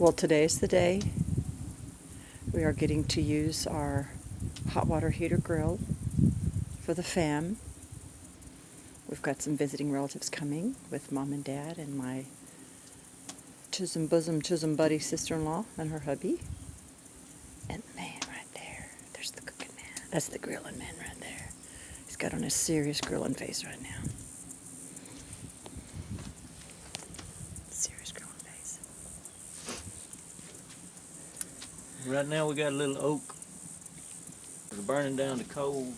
Well, today's the day we are getting to use our hot water heater grill for the fam. We've got some visiting relatives coming with Mom and Dad and my chisholm buddy sister-in-law and her hubby. And the man right there, there's the cooking man. That's the grilling man right there. He's got on a serious grilling face right now. Serious grilling face. Right now we got a little oak. We're burning down the coals.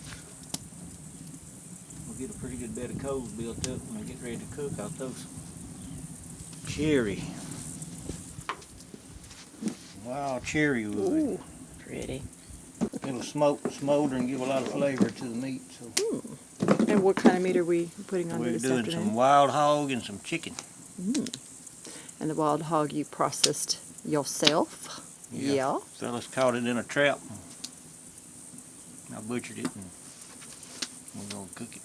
We'll get a pretty good bed of coals built up when we get ready to cook. I'll throw some cherry. Wild cherry wood. Ooh, pretty. It'll smolder and give a lot of flavor to the meat. So And what kind of meat are we putting on we're this doing afternoon? some wild hog and some chicken. And the wild hog you processed yourself? Yeah. Fellas caught it in a trap. I butchered it and we're gonna cook it.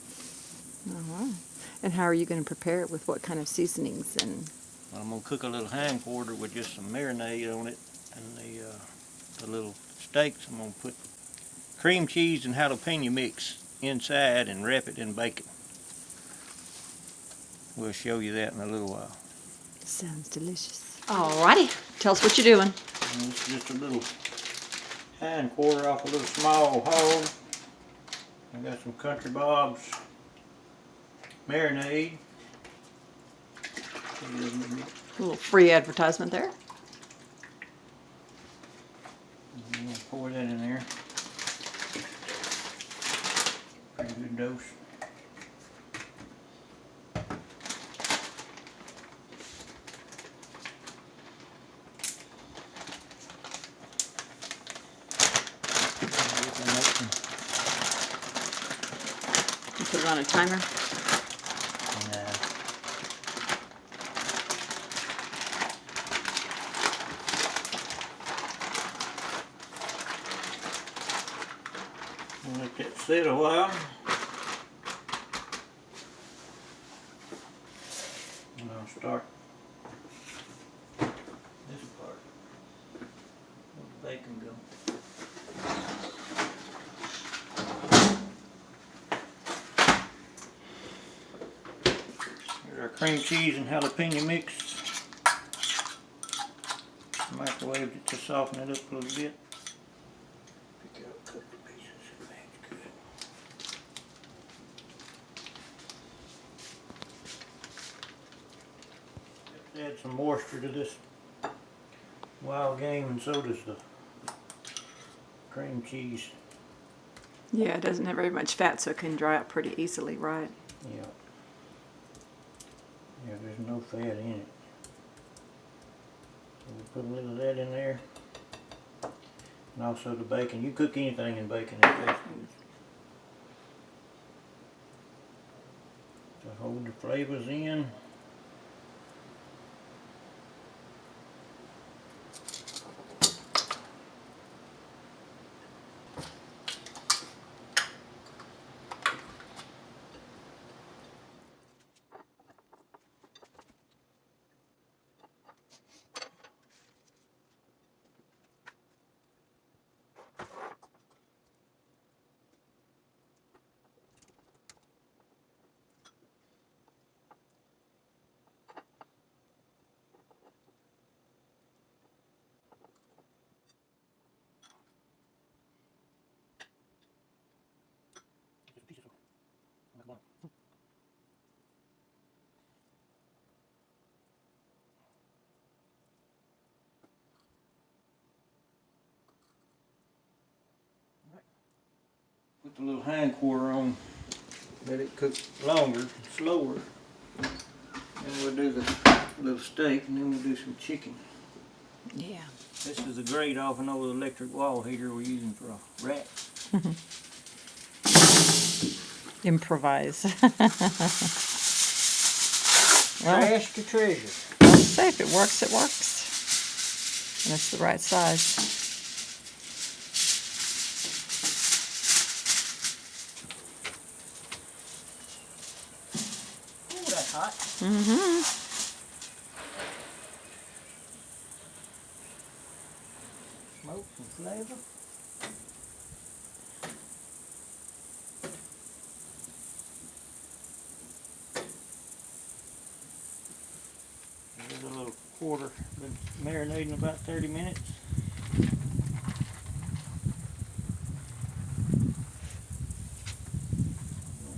All right. And how are you going to prepare it? With what kind of seasonings? And I'm gonna cook a little hind quarter with just some marinade on it, and the little steaks. I'm gonna put cream cheese and jalapeno mix inside and wrap it in bacon. We'll show you that in a little while. sounds delicious. Alrighty. Tell us what you're doing. And this is just a little hind quarter off a little small hog. I got some Country Bob's marinade. A little free advertisement there. I'm gonna pour that in there. Pretty good dose. You put it on a timer. Let that sit a while. And I'll start this part. Where the bacon go. Here's our cream cheese and jalapeno mix. Microwaved it to soften it up a little bit. Pick out a couple of pieces. Add some moisture to this wild game, and so does the cream cheese. Yeah, it doesn't have very much fat, so it can dry out pretty easily, right? Yeah. Yeah, there's no fat in it. So we put a little of that in there. And also the bacon. You cook anything in bacon, it tastes good. To hold the flavors in. Put the little hind quarter on, let it cook longer, slower. Then we'll do the little steak, and then we'll do some chicken. Yeah. This is a grate off an old electric wall heater we're using for a rack. Improvise. Trash to treasure. I'll say if it works, it works. And it's the right size. Ooh, that's hot. Mm-hmm. some flavor. Here's a little quarter, been marinating about 30 minutes. Gonna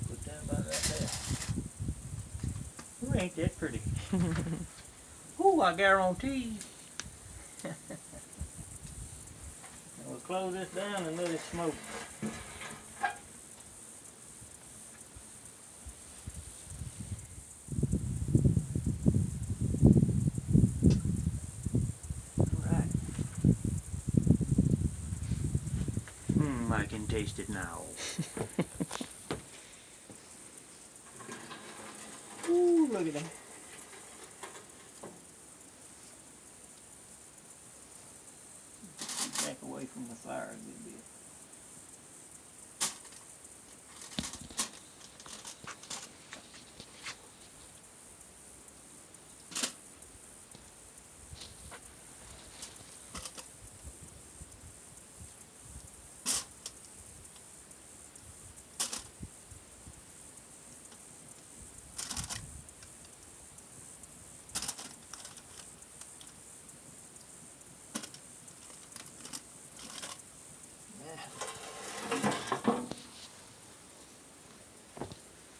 put that about right there. Ooh, ain't that pretty? Ooh, I guarantee. We'll close this down and let it smoke. Alright. I can taste it now. Ooh, look at that. Back away from the fire a little bit.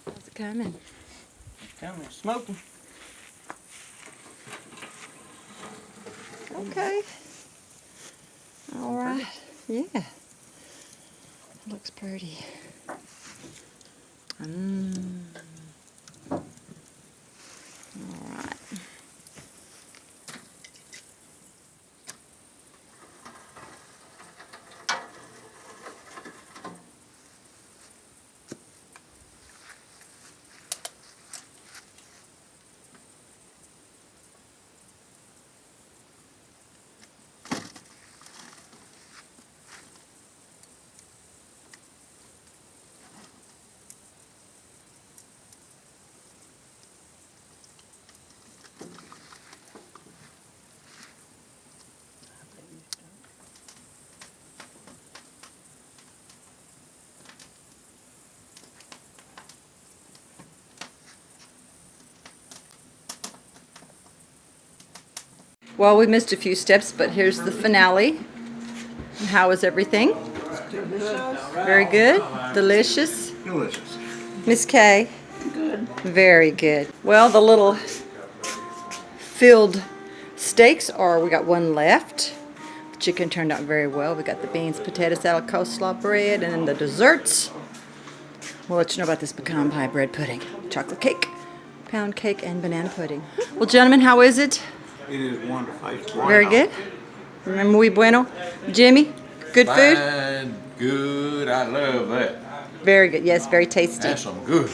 How's it coming? It's coming, it's smoking. Okay. All right. Yeah. Looks pretty. All right. Well, we missed a few steps, but here's the finale. And how is everything? Very good. Delicious. Delicious. Miss Kay? Good. Very good. Well, the little filled steaks are, we got one left. The chicken turned out very well. We got the beans, potato salad, coleslaw bread, and then the desserts. We'll let you know about this pecan pie bread pudding, chocolate cake, pound cake, and banana pudding. Well, gentlemen, how is it? It is wonderful. Very good. Remember, muy bueno. Jimmy, good food? Fine, good. I love that. Very good. Yes, very tasty. That's some good.